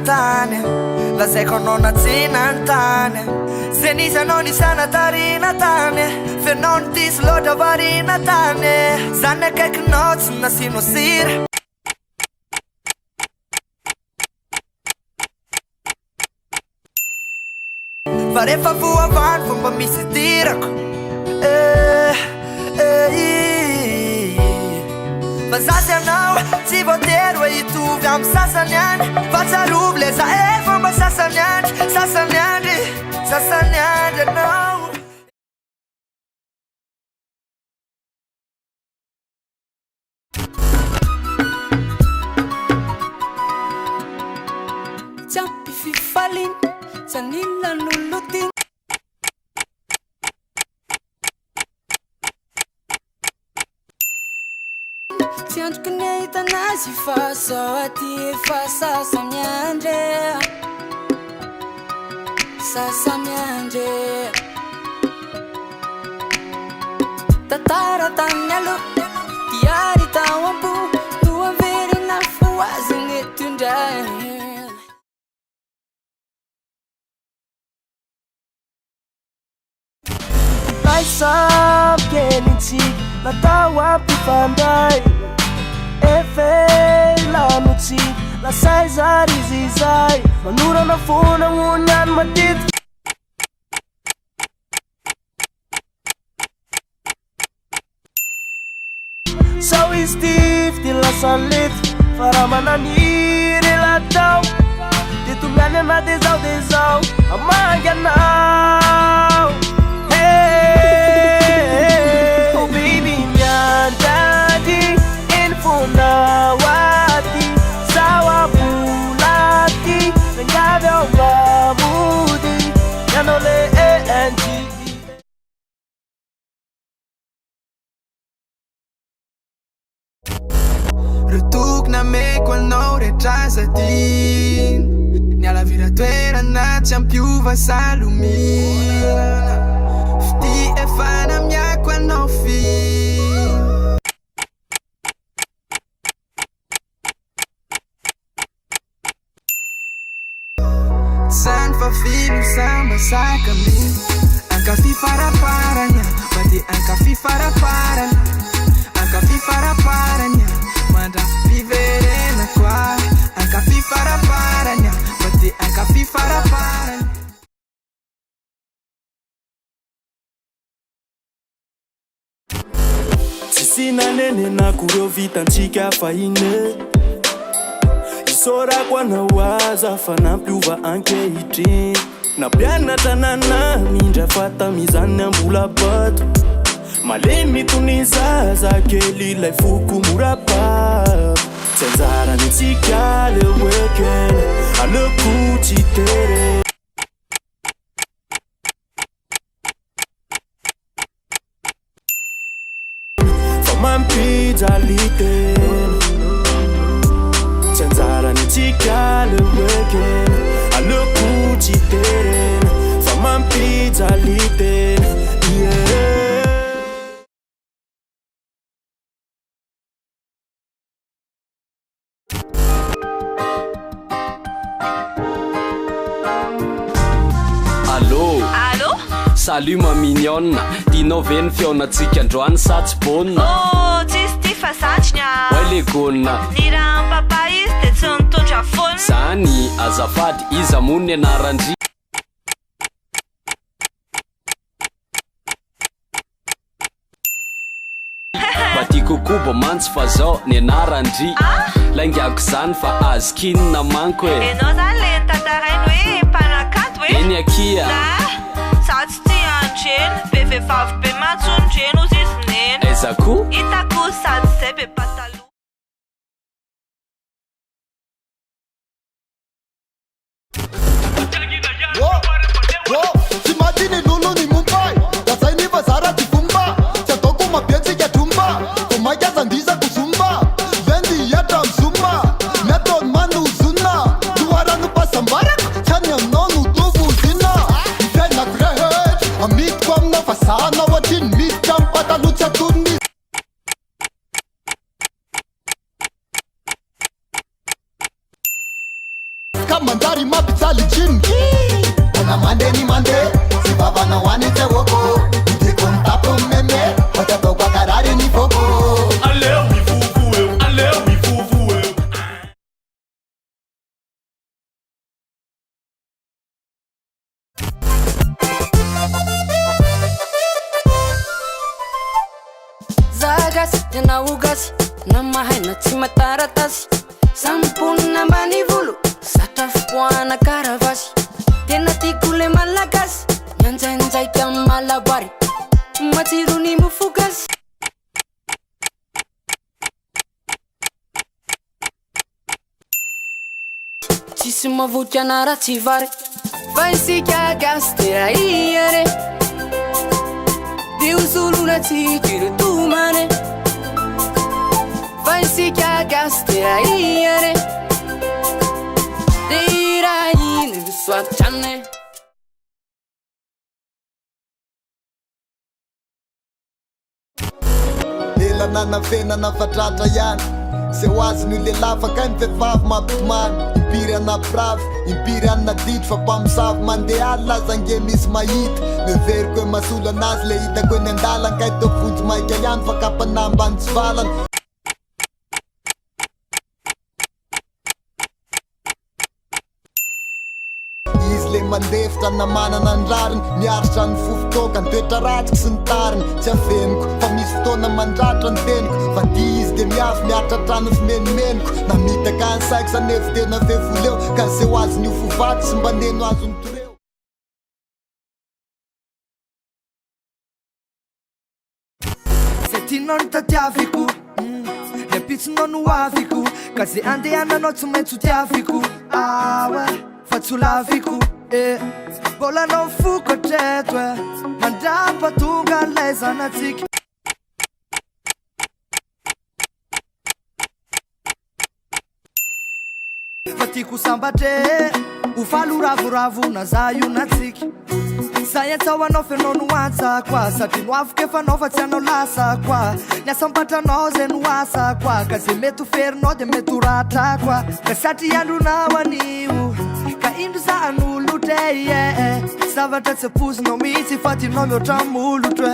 tany lazaiko anao natsena ny tany ze nisy anao nisana tarina tany fenao ny tisy loatra varina tany zany akaikinao tsy nasino sira fa rehefa voavany fomba misy tirako fa zasy anao tsy voatery hoe hitovy amy sasany any fa tsarovy le za fomba sasany andry sasany andry sasany andry anao tsy ampy fifaliny tsy anila nolotiny tsy androko ny ahitanazy fa sao aty efa sasa miandry sasa miandry tatara tamin'ny aloha diary tao ambo no averina fo azy nety indray Sampielintsika natao ampifandray efelanotsika lasay zary izy izay manorana fona hony any matetiky sao izy tify ty lasa lety fa raha mananiry latao de tomiany anaty zao amangy anao oh baby miandady infonawati sawa bulati ngave obamudi yanole ANG Rutuk na me qual no retrasatin ni alla vira toerana tsy ampiova salumina fana miako anao fi San fa filho samba saca mi anka fifaraparanya badi anka fifaraparanya anka fifaraparanya manda viverena qua anka fifaraparanya badi anka fifaraparanya sinanene na kureo vitantsika fahine isorako anao aza fa nampiova ankehitriny napiana tanana mindra fatamizany ambola bato malemy tony zaza kely ilay foko morababo tsy anjarany tsika le oekele aleko tsy tere mampijalitena tsy anjarany tsika le oekele aleko tsy terena fa mampijalitena Allô? Salut ma mignonne, tinao ve ny feonatsika androany sa tsy bônina? Oh, tsisy ty fa satriny Oay le gônina ny raha papa izy de tsy nitondra fony zany azafady iza moa ny anarandry Bati kokoba mantsy fa zao ny anarandry laingiako zany fa azy kinina manko e enao zany le nitantarainy hoe mpanakato hoe eny akia za tsy tia andreny be vehivavy be matsondreny ozy izy neny ezako hitako sady zay be patalo Imagine lulu ni Mumbai Sasa iniva zara tifumba Chatoku mabienzi ya tumba Kumaya zandiza kusumba Vendi yata msumba Meton manu usuna Duara nupa sambara Chanya nonu tuvu zina Ifena krehet Amit kwa mna fasana Wajin mit champata lucha tuni ka mandary mampijaly jiny ona mandeny mandeha sy vavana ho any tsehoko ideko mitapo meme fa tsy ataoko akarary ny voko aleo mivovo eo aleo mivovo eo zagasy ianao gasy na mahaina tsy mataratasy samponina ambany volo zatra fipoana karavasy tena tiako le malagasy mianjainjaika amin'ny malaboary matsiro ny mofogasy tsisy mavoky anara tsy vary fa isika gasy tera iare de usuluna tsikiri tumane faisika gastera iare de iraine swatane ela nanavena fatratra ihany se ho azony lehilahy fa kai ny vehivavy mampitomany impiry anapiravy impiry anadito fa mpamosavy mandeha aly lazange misy mahita meveriko hoe masolo anazy le hitako eny an-dalana kay teo vonjy maika ihany fa kapanambany tsy valana izy le mandefitra na manana ny rariny miaritra ny fofotoka ny toetra ratsika sy ny tariny tsy aveniko fa misy fotoana mandratra ny teniko fa ty izy de miafy miaritra trano fimenomeniko na mitaka ny saiko sanefi tena fevoleo ka se ho azony io fovaty sy mba neno azony toreo se tianao ny tatiaviko le pitsinao no aviko ka ze andehananao tsy maintsy tiaviko awe fa tsy olaviko bolanao fokotreto mandrapa tonga lay zanatsika fa tiako sambatre ho falo ravoravo na za io natsika zay atsao anao fenao no antsa koa satria no avoko efa anao fa tsy anao lasa koa ny asampatranao zay no asa koa ka ze mety ho ferinao de mety ho ratra koa ka satria andronao anio ka indro za anolotre zavatra tsy apozinao mihitsy fa tinao mihoatra molotre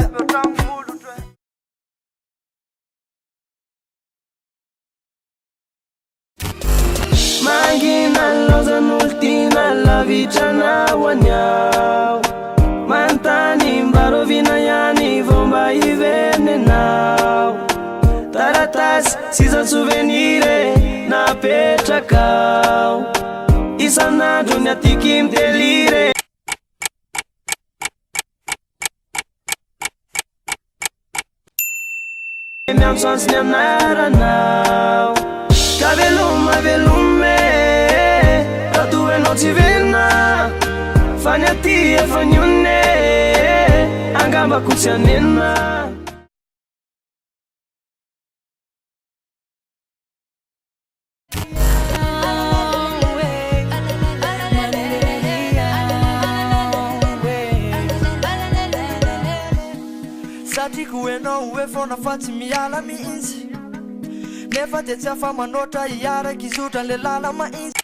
mangina lozan'oltina lavitranao anyao mantany mbarovina ihany vao mba hivenenao taratasy sisa souvenire napetrakao isan'andro ny atiky midelire miamsoansy ny anaranao ka veloma velome ratoenao tsy vena fa ny aty efa nione angambako tsy anena satriko enao hoe fona fa tsy miala mihitsy nefa de tsy afa manoatra iaraky izotra le lala mahitsy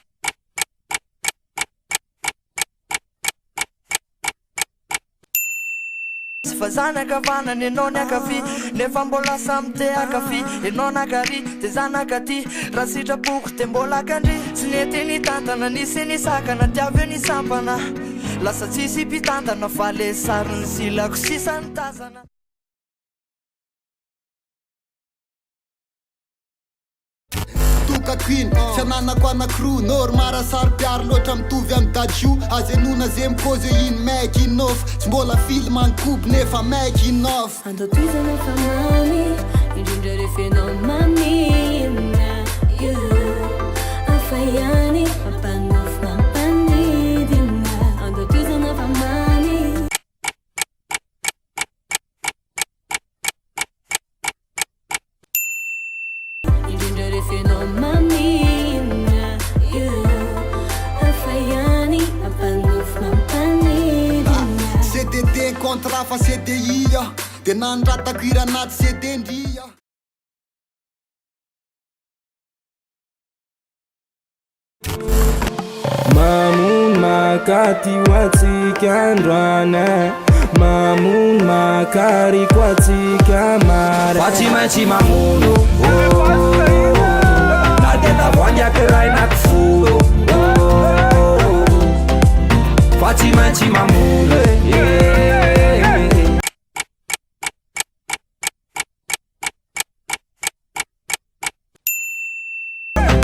sy fa zanakavanany enao ny akavy nefa mbola samy te akavy enao nakary de zanakaty raha sitrapoko de mbola akandry tsy nety ny tantana nisy ny sakana tiavy eo ny sampana lasa tsisy mpitantana fa le sariny silako sisany tazana queen fiananako anakroa nor mara sary piary loatra mitovy amin'ny dadjo azy enona ze mipose iny make enough tsy mbola film ankoby nefa make enough antotoizana fa mami indrindra refenao mamina afaiany ampanofo mampanidina antotoizana fa mami indrindra refenao mamina afaiany ampanofo mampanidina CDD contrat fa CDI de nanratako iranaty CDndria makati watsika androana mamono makary kwatsika mara fa tsy maintsy mamono na de tavoangy akirainako folo fa tsy maintsy mamono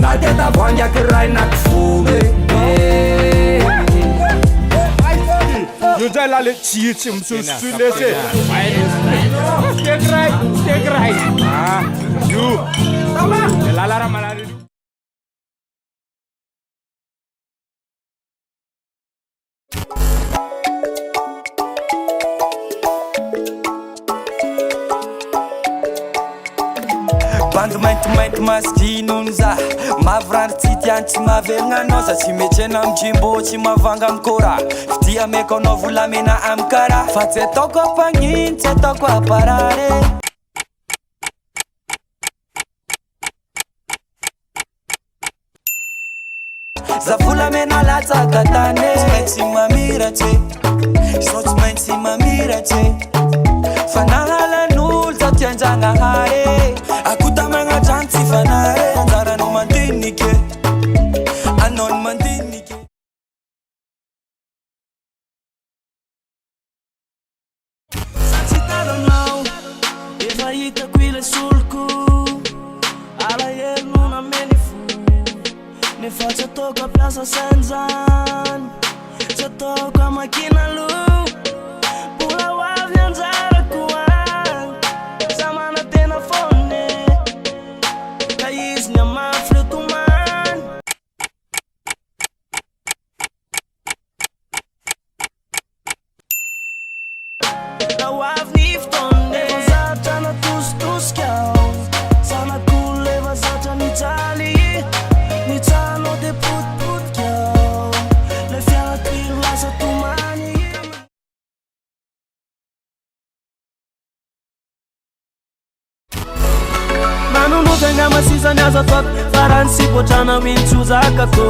na de tavoangy akirainako folo io zay la le tsitsy misosotry lesy stegray io lala raha malary bandy maintimainty masikino za mavrandry tsy tiany tsy mahavelogna anao za tsy mety ana amijimbo tsy mavanga amikora fitia meko anao volamena amikara fa tsy ataoko ampagniny tsy ataoko aparare za volamena latsaka tane tsy maintsy mamiratse so tsy maintsy mamiratse fa nahalan'olo za tianjanahare akuta magnatrano tsy fanare anjaranao mandinike anao ny mandinike Satsy talanao efa hitako ile soloko alahelo nameny fo nefa tsy ataoko ampiasa sainjany tsy ataoko amakina lo mbola hoavy anjarako any za mana tena fone ka izy ny amafy le tomany ka hoavy ny fotone efa zatra natositosika ao sanakolo efa zatra nijaly nitsanao de potipotika ao le fianatiro lasa tomany manonozagna masizany aza tato farany sipotrana mintsozakatô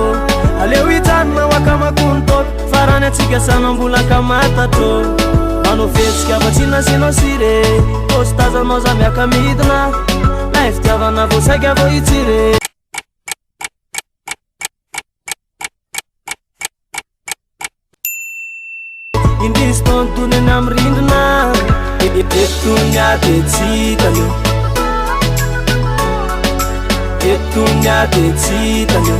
aleo ijany mawaka makony tato farany atsika sanambolaka matatro manao fetsika fa tsy nasinao sire postazanao za miaka midina na fitiavana vosaika avo itsire indrisy tontoneny amy rindrina etony adetsitany etony adetsitany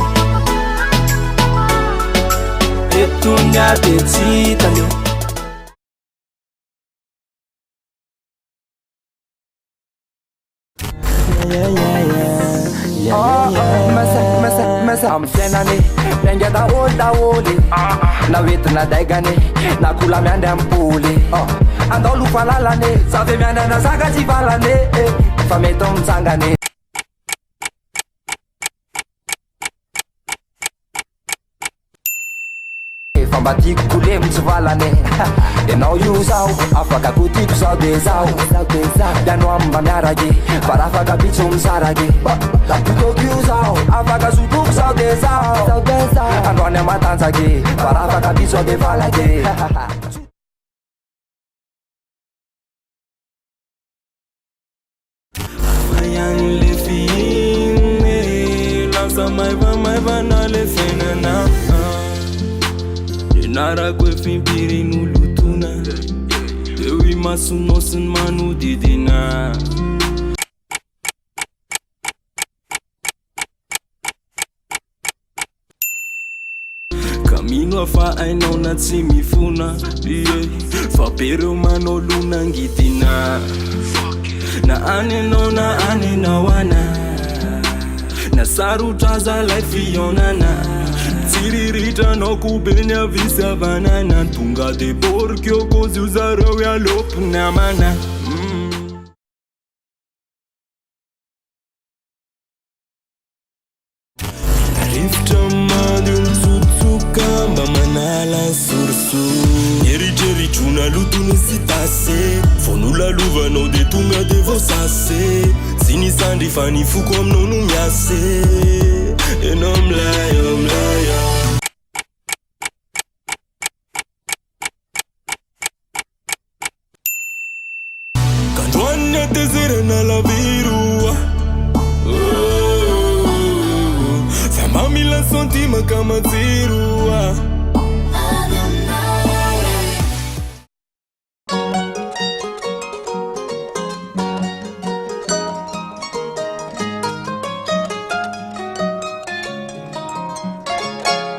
etony adetsitany masa amy fiainany miainga daholy na oentina daigany na kola miandry ampoly andao lofa lalane zavy mianana zaka tsy valane fa mety amitsangany famba tiako kolemo tsy valane enao io zao afaka kotiko zao de zao diano amba miaraky fa raha afaka pitso misaraky pitoko io zao afaka sotoko zao de zao androany amatanjaky fa raha afaka pitso de valaky Yang le fine lasa maiva na le fenana Inarako efimpirin'olo lotona eo imasonao sy ny manodidina ka mino afa ainao na tsy mifona fa pereo manao lonangidina na anenao na anenao ana na sarotra zalay fionana tsiriritra-nao kobeny avisavanana tonga de borkeo kozy io zareo ialopy namana rivotra mady io misotsoka mba manala sorso eritreritrona lotony sy tase vonolalovanao de tonga de vosase sy nisandry fa nifoko aminao no miase enao milaya nalaviroa fa mamila sentima kamatsiroa